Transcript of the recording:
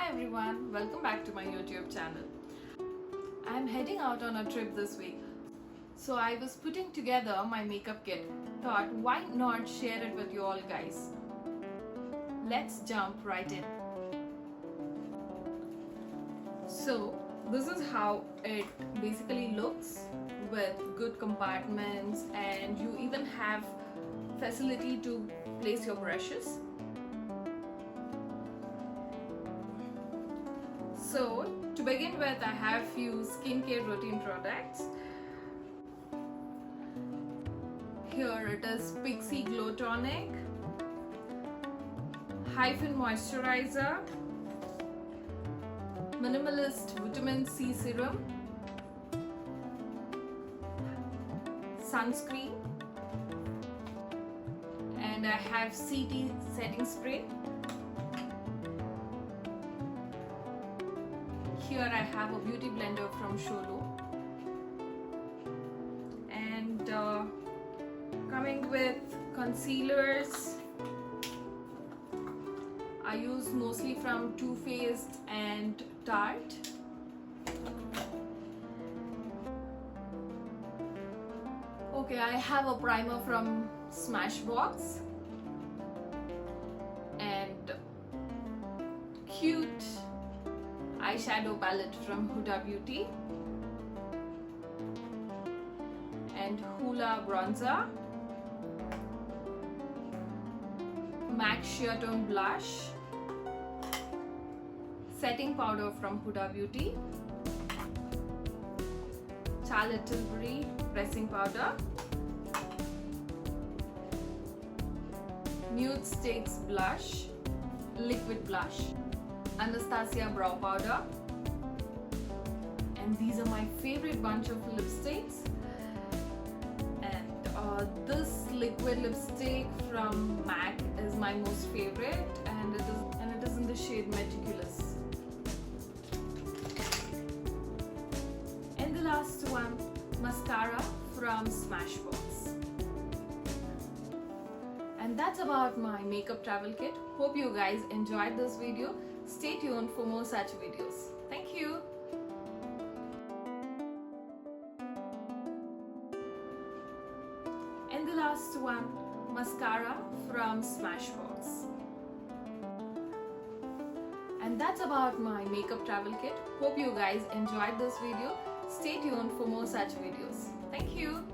Hi everyone, welcome back to my YouTube channel. I'm heading out on a trip this week. So I was putting together my makeup kit. Thought why not share it with you all guys. Let's jump right in. So this is how it basically looks with good compartments, and you even have facility to place your brushes. So to begin with, I have few skincare routine products. Here it is Pixie Glow Tonic, Hyphen Moisturizer, Minimalist Vitamin C Serum, Sunscreen, and I have CT Setting Spray. Here I have a beauty blender from Sholo, and coming with concealers, I use mostly from Too Faced and Tarte. Okay, I have a primer from Smashbox and cute eyeshadow palette from Huda Beauty and Hoola bronzer, MAC Sheer Tone blush, setting powder from Huda Beauty, Charlotte Tilbury pressing powder, Nude Stakes blush, liquid blush, Anastasia brow powder, and these are my favorite bunch of lipsticks. And this liquid lipstick from MAC is my most favorite, and it is in the shade Meticulous. And the last one, mascara from Smashbox. And that's about my makeup travel kit. Hope you guys enjoyed this video. Stay tuned for more such videos. Thank you. And the last one, mascara from Smashbox. And that's about my makeup travel kit. Hope you guys enjoyed this video. Stay tuned for more such videos. Thank you.